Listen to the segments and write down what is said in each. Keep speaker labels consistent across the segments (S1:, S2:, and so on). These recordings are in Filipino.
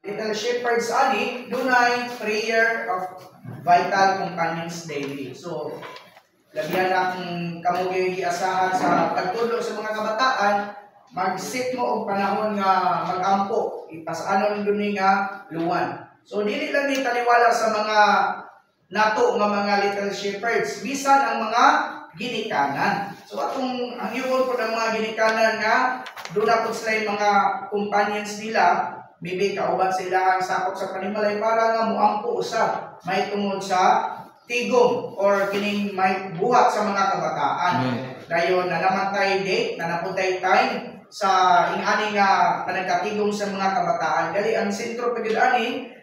S1: Little Shepherds ani dunay prayer of vital companions daily. So labihan akong kamugi giasahan sa pagtudlo sa mga kabataan, mag-sit mo og panahon nga mag-ampo, ipasanon duni nga luwan. So dili lang ni taliwala sa mga nato nga mga little shepherds, bisan ang mga ginikanan. So atong ang iyon po ng mga ginikanan nga doon na po sila yung mga companions nila, maybe kauban sila ang sakop sa panimalay para nga muampo usab may tungod sa tigom or kining may buhat sa mga kabataan. Dayon na naman tayo date, na napuntay time sa ingani nga panagkatigom sa mga kabataan. Dali ang sentro pagid ani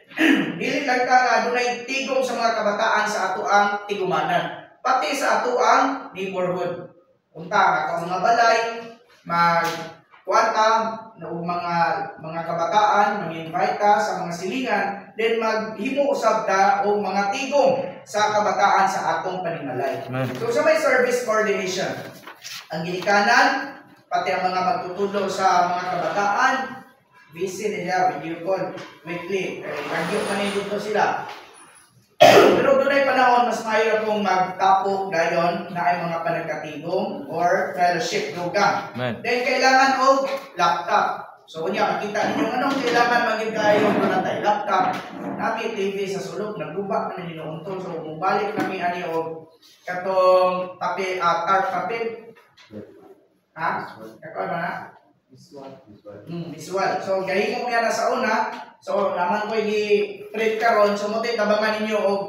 S1: dili lang ka nga dunay tigom sa mga kabataan sa ato ang tigumanan, pati sa ato ang neighborhood. Unta ka mga balay magkuwata ng mga kabataan, mag-invite ka sa mga silingan, then maghimo usab ta og mga tigom sa kabataan sa atong panimalay. So sa may service coordination, ang ginikanan pati ang mga magtutudlo sa mga kabataan, busy nila, video call weekly, radio man dito sila. Pero doon ay panahon mas mayo akong magtapok dayon na ay mga panagkatigom or fellowship program. Then kailangan og laptop. So unya makita ninyo anong kailangan maging kayo na tayo laptop. Nami TV sa sulok naguba man ninyo untol, so mubalik kami ani og katong papel art papel. Ha? Kako na? Visual. So gahimo niya na sa una. So naman ko i-print karon, so mo tabangan ninyo og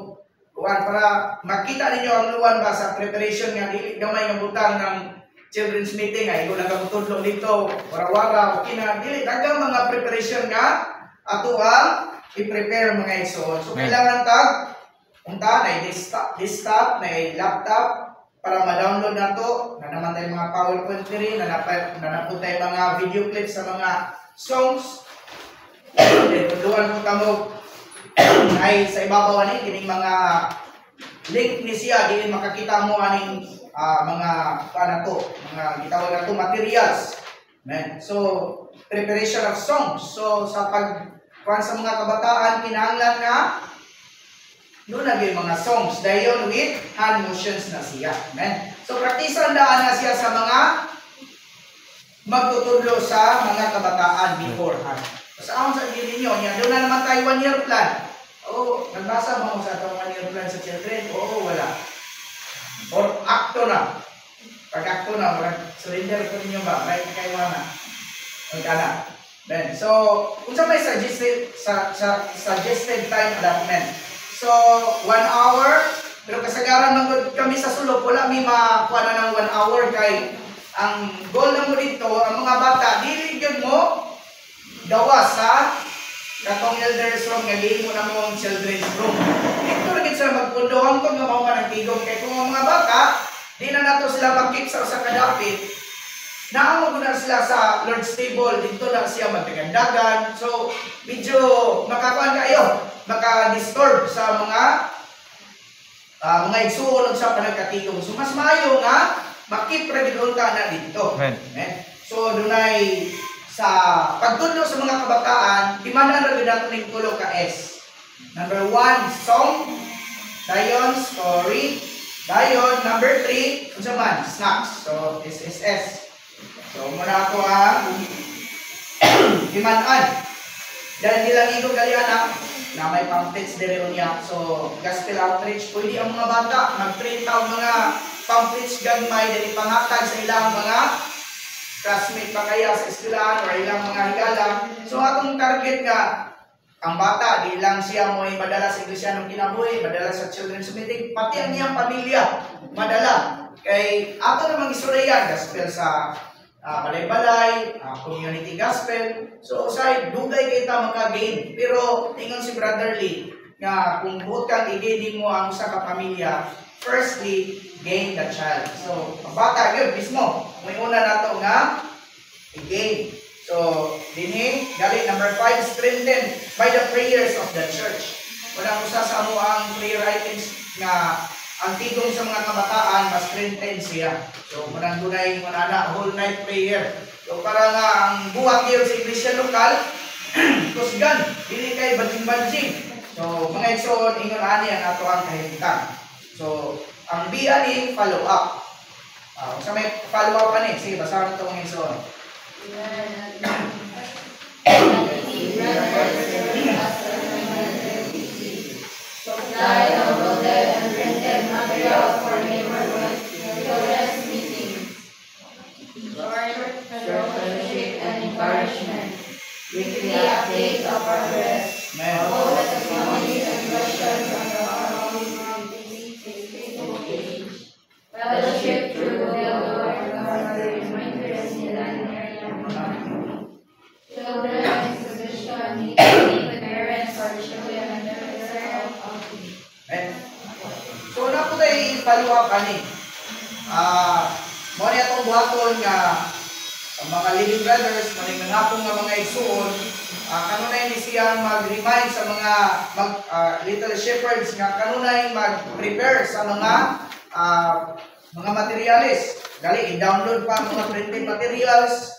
S1: kuan para makita ninyo ang luwan ba sa preparation nga dili gamay nga butang ng children's meeting ay wala ka mutudlo dito wara-wara o kina dili daghang mga preparation nga ato ang i-prepare mga igsoon. So kailangan tag unta na desktop na laptop para ma-download nato na naman tayo mga PowerPoint rin na napun tayo mga video clips sa mga songs. Then tuduan po kamo ay sa ibabaw ani kining mga link ni siya dili makakita mo aning mga to, mga gitawag nato materials. Amen. So preparation of songs. So sa pagkuan sa mga kabataan kinahanglan nga doon na mga songs dayon with hand motions na siya. Amen. So praktisan daan na siya sa mga magtutudlo sa mga kabataan beforehand. Sa akong sa dili niyo niya, doon na naman tayo 1 year plan. Oo, nagbasa mo sa itong 1 year plan sa children? Oo, wala. Or akto na. Pag-akto na, surrender ko ninyo ba? Right kayo na. Magkana. Then, so, kung sa may suggested time allotment. So, 1 hour, pero kasagaran ng kami sa sulok, wala may makuha na ng 1 hour kay ang goal na mo dito, ang mga bata, diligyan mo gawa sa katong elders room nga di mo na mong children's room. Ito rin sila magpundohan ko nga mga nagtigom kay kung ang mga bata di na nato sila magkip sa kadapit naamo ko na sila sa Lord's table, dito na siya magdagandagan. So medyo makakuan kayo, maka-disturb sa mga igsuon sa panagkatigom. So mas maayo nga makip ra gid ka na dito. So dunay sa pagtudlo sa mga kabataan, timanan ra gid nato ning tulo ka S. Number 1, song. Dayon, story. Dayon, number 3, unsa man, snacks. So, SSS. So, muna ako ang timanan. Dahil nilang igo gali anak na may pamphlets dire unya. So, gospel outreach, pwede ang mga bata mag-print out mga pamphlets gagmay dili panghatag sa ilang mga classmate pa kaya sa eskwelahan or ilang mga higala. So atong target nga ang bata di lang siya mo madala sa iglesia ng kinabuhi, madala sa children's meeting, pati ang iyang pamilya madala. Kay ato namang istorya gospel sa balay-balay, community gospel. So usay dugay kita maka-gain. Pero ingon si Brother Lee nga kung buot kang i-gain mo ang usa ka pamilya, firstly gain the child. So ang bata yun mismo may una nato nga i-gain. So dinhi gali number 5, strengthen by the prayers of the church. Wala usa sa amo ang prayer items nga ang tigong sa mga kabataan mas strengthen siya. So munang dunay manana whole night prayer. So para nga ang buhat niyo sa iglesia lokal kusgan, dili kay banjing-banjing. So, mga igsoon, ingon ani ang ato ang kahimtang. So, ang B ani, follow up. Sa may follow up ani, sige, basahan ito mga igsoon.
S2: Supply downloaded and printed materials for neighborhood children's meetings. Short fellowship and encouragement. Weekly updates of progress. All the testimonies and questions on the Facebook page. Fellowship through Google or reminders in an area. Children exhibition meeting with parents or children and their
S1: So, na po tayo follow up ani. Mo ni atong buhaton nga ang mga living brothers, maning nangapong nga mga igsuon, kanunay ni siyang mag-remind sa mga little shepherds nga kanunay mag-prepare sa mga materials. Gali, i-download pa ang mga printed materials.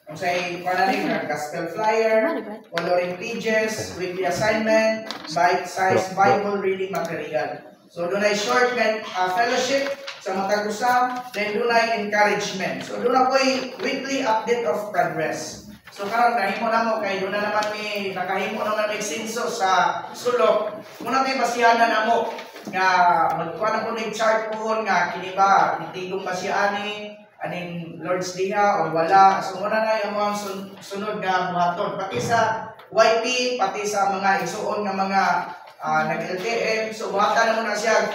S1: Kung sa'y panalig na gospel flyer, coloring pages, weekly assignment, bite-sized Bible reading material. So, doon ay short fellowship sa matag usab, then doon ay encouragement. So, doon ako ay weekly update of progress. So, karon nahimo na mo kay doon na naman nakahimo naman may senso sa sulok. Muna tayo basihanan na mo nga magkuha na po ng chart po nga kini ba nitigong ba siya aning Lord's Diha o wala. So, muna na yung mga sunod na buhaton. Pati sa YP, pati sa mga isuon nga mga nag-LTM. So, buhatan na muna siya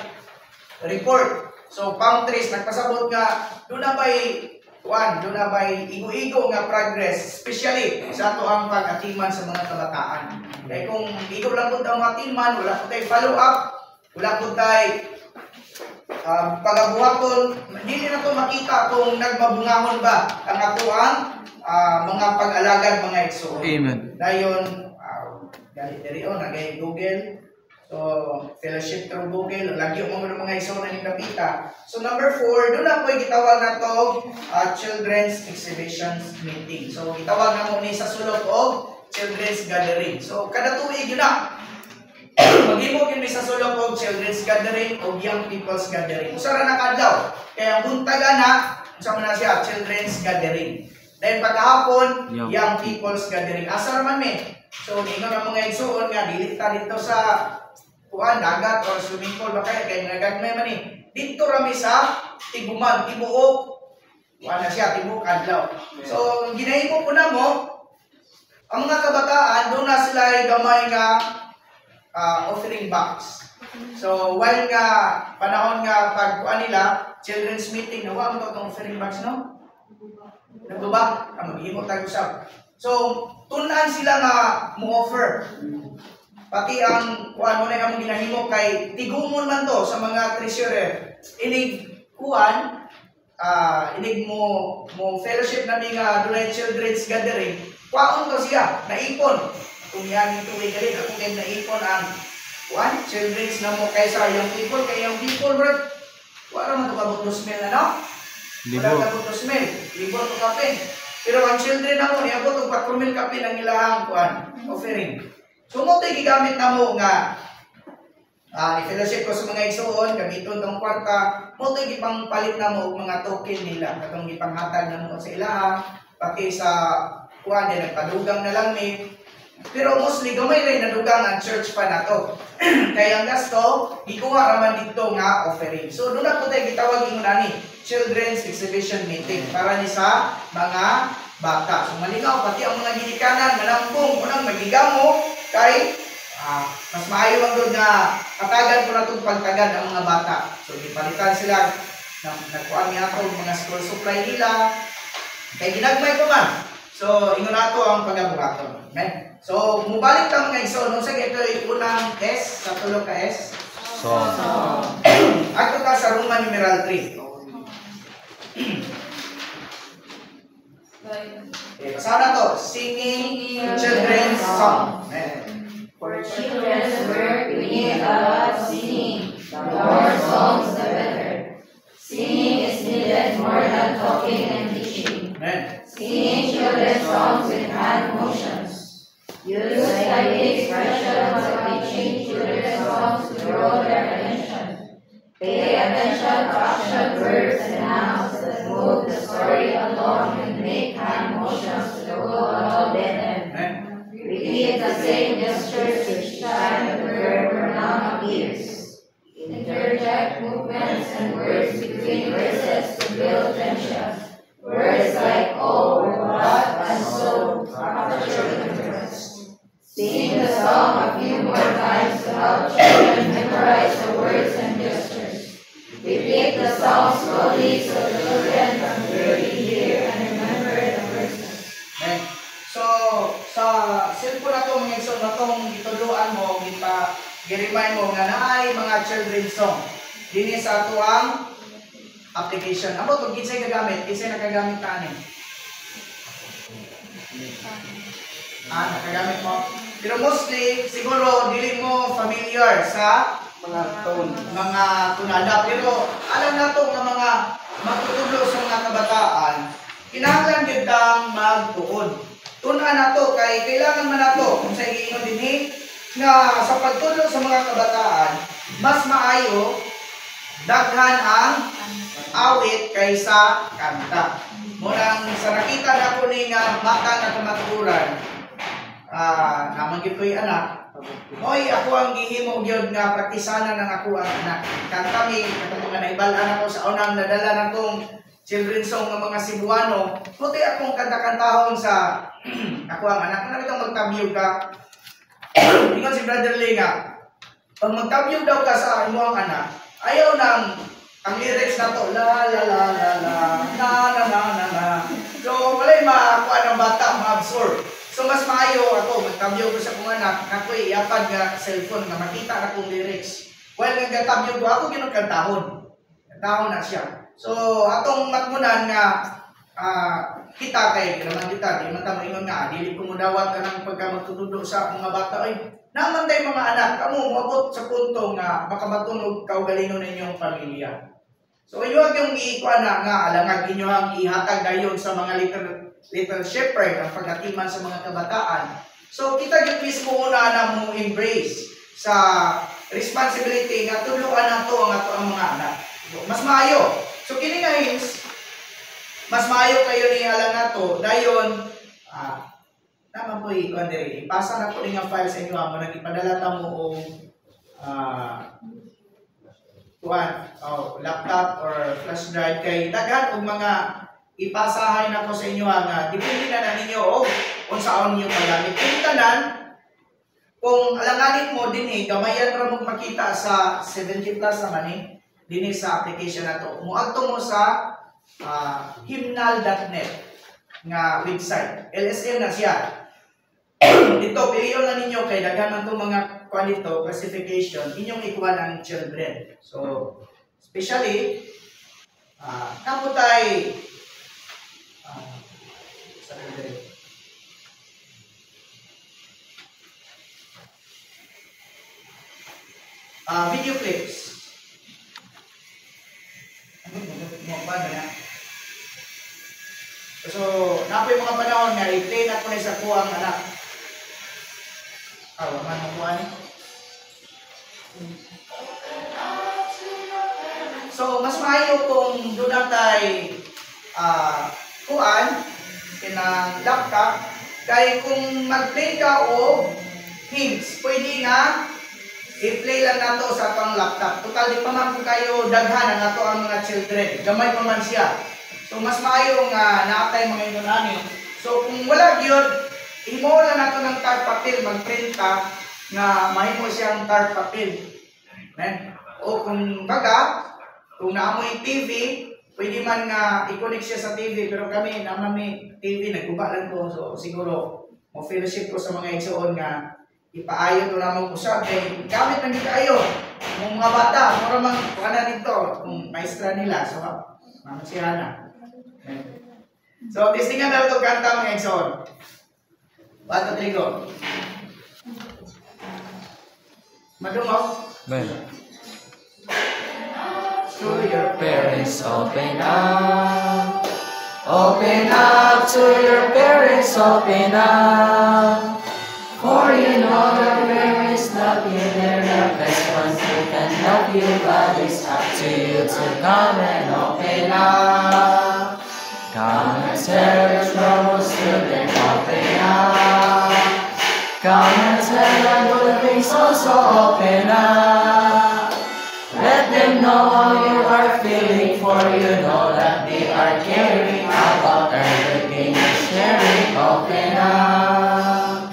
S1: report. So, palm trees, nagpasabot nga, doon na ba'y igo-igo nga progress, especially sa ato ang pag-atiman sa mga kabataan. Kaya kung igo lang po ang atiman, wala po tayo follow up, wala po tayo pag-abuhaton, hindi na ito makita kung nagmabungahon ba ang ato ang mga pag-alagad, mga igsoon.
S3: Amen.
S1: Dayon, dali o, nagay Google. So, fellowship through Google, lagi mo mga igsoon na yung napita. So, number 4, doon na po gitawag na ito Children's Exhibitions Meeting. So, gitawag na mo ni sa sulok o Children's Gathering. So, kada tuig yun na. Maghimo yun sa sulok o Children's Gathering o Young People's Gathering. Usara na kadlaw. Kaya ang buntaga na, usama na siya, Children's Gathering. Then pagkahapon, Young People's Gathering. Asar man So, ningon ang mga igsoon nga, dilita dito sa dagat or swimming pool ba kaya nagagmay man dito rami sa Tiguman, Tibuok. Wala siya, Tibuok, Adlaw. So, ginahimo po na mo, ang mga kabataan, doon na sila ay gamay nga offering box. So, while nga, panahon nga pagkuhan nila, children's meeting, nawa mo itong offering box, no? Nagbuba? Maghimo tayo usap. So, tunan sila nga mo-offer. Pati ang kuan mo na yung ginahimo kay tigumon man to sa mga treasurer. Inig kuan, inig mo fellowship na nga doon children's gathering. Kuan to siya, naipon. Kung yan ito ay galit, ako kayo naipon ang kuan, children's na mo kaysa yung people, kaya yung people, bro. Wala man ito kabot 2,000 ano? Wala kabot 2,000. Libo ito kapin. Pero ang children na mo, niabot ito 4,000 kapin ang ilahang kuan, offering. So, mo ito gigamit na mo nga i-fellowship ko sa mga igsoon, gamiton itong kwarta, mo ito gipang palit na mo mga token nila, katong gipanghatag na mo sa ilaha, pati sa kuwan din, nagpadugang na lang pero mostly, gamay rin nadugang ang church pa na to. Kaya ang gasto, ikuha raman dito nga offering. So, doon na po tayo gitawag yung Children's Exhibition Meeting para ni sa mga bata. So, malinaw, pati ang mga ginikanan, manampong, unang magigamo, kay mas maayo ang doon nga katagan ko na itong pagtagan ang mga bata. So, ipalitan sila nagkuhan niya ito mga school supply nila. Kaya ginagmay ko man. So, ingon nato ang pag-abukaton. Okay? So, mubalik ka mga iso. Nung sa ito yung unang S, sa tulog ka S. Ako ka sa Roman numeral 3. Okay, pasada to. Singing children's song.
S2: For children's work, we need a lot of singing. The more songs, the better. Singing is needed more than talking and teaching. Singing children's songs with hand motions. Use lively expressions of teaching children's songs to draw their attention. Pay attention to action verbs and nouns that move the story along and make hand motions to go along with them. Repeat the same gestures each time the verb or noun appears. Interject movements and words between verses to build tension. Words like oh, what, and so capture interest. Sing the song a few more times to help children memorize the words and gestures. Repeat the song slowly so the children can clearly hear and remember the verses.
S1: Okay. So, sa cellphone na itong minsan na itong ituluan mo, i-remind mo nga naay mga children's song. Dini sa ito ang application. Amo ito, kinsay gagamit? Kinsay nakagamit na anin? Nakagamit mo? Pero mostly, siguro, dili mo familiar sa mga tunada. Pero alam na ito nga mga magtutulo sa mga kabataan, kinahanglan yun kang magtuon. Tuna na to kay kailangan man nato kung sa iingon dinhi nga sa pagtudlo sa mga kabataan mas maayo daghan ang awit kaysa kanta. Murang sa nakita na ko ni nga mata na kamaturan naman gyud ko'y anak. Oy, ako ang gihimo gyud nga praktisanan ng ako ang anak. Kanta mi katong mga naibal-an ako sa unang nadala nakong children's song ng mga Cebuano. Puti akong kanta-kantahon sa ako ang anak. Ano itong magtabiyog ka? Ingon si Brother Lee nga, pag magtabiyog daw ka sa imo ang anak, ayaw nang ang lyrics na to, la la la la la, na na na na na. So, wala'y makakuha ng bata, ma-absorb. So, mas maayo ako, magtabiyog ko sa kong anak, ako'y iapad nga cellphone nga makita na kong lyrics. While nagtabiyog ko, ako ginukantahon. Kantahon na siya. So, atong matmunan nga kita kay naman kita, di man tamo ingon nga, dili ko mudawat ka ng pagka magtutudo sa mga bata. Ay, naman tayo mga anak, kamo mabot sa punto nga makamatunog kaugalingon ninyong pamilya. So, inyo yung iikuan na nga, alangag inyo ang ihatag dayon sa mga little shepherd ang pagkatiman sa mga kabataan. So, kita yung mismo una na mo embrace sa responsibility nga tuluan na to ang mga anak. Mas maayo. So, kini nga hins, mas maayo kayo ni alang na to, dayon, naman po ipasa na po nga file sa inyo, mo nag-ipadala ta mo o laptop or flash drive kay daghan og mga ipasahay na po sa inyo nga depende na ninyo o kung saan niyo magamit. Kung tanan, kung alanganin mo din gamayan ra mo makita sa 70 plus naman din sa application na to. Muadto mo sa hymnal.net nga website. LSM na siya. Ito, piliyon na ninyo kay daghan man itong mga qualito, classification, inyong ikuha ng children. So, especially, kaputay, video clips. So, napoy mga panahon nga i-play na ko na sa kuwang anak. Waman mo kuha ni. So, mas maayo kung doon natay kuan kinang laptop kay kung mag-play ka o hymns, pwede nga i-play lang nato sa pang laptop. Total di pa man po kayo daghan na nato ang mga children. Gamay pa man siya. So mas maayo nga naatay mga inunani. So kung wala gyud, imo lang nato ng tar papel, mag-print ka nga mahimo siyang tar papel. O kung baga, kung naamoy TV, pwede man nga i-connect siya sa TV, pero kami naman may TV, nagkuba lang ko. So siguro, mo-fellowship ko sa mga igsoon nga ipaayo to naman ko siya. Kaya gamit ng ikayo, mga bata, mura mang kuha dito, kung maestra nila. So, naman si Hana. So, testingan na ito kanta mga igsoon. Bato trigo. Madungog.
S3: Ben.
S1: To your
S3: Parents, open up. Open up to your parents, open up. For you know that where is love, you there are best ones who can help you, but it's up to you to come and open up. Come and tell your troubles to them, open up. Come and tell your good things, also open up. Let them know how you are feeling, for you know that they are caring about everything you're sharing. Open up.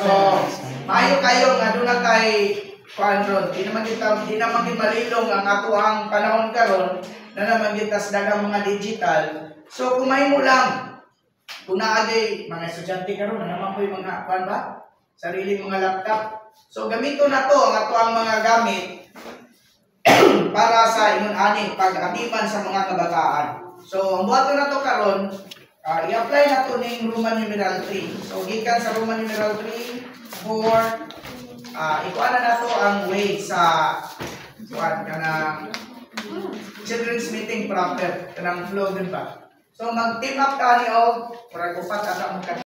S1: So, maayo kayo nga doon na kay Juan. Di naman kita malilong ang ato ang panahon karon na naman kita sa dagang mga digital. So, kumain mo lang. Kung naagay mga estudyante karon na naman po yung mga kuan ba? Sarili mga laptop. So, gamito na to ang ato ang mga gamit para sa ingon ani pag-atiman sa mga kabataan. So, ang buhaton na to karon, i-apply na to ning Roman numeral 3. So, gikan sa Roman numeral 3, 4, ikuha na to ang way sa kanang children's meeting proper, kanang flow din ba? So, mag-team up tani og, para kupat ata mo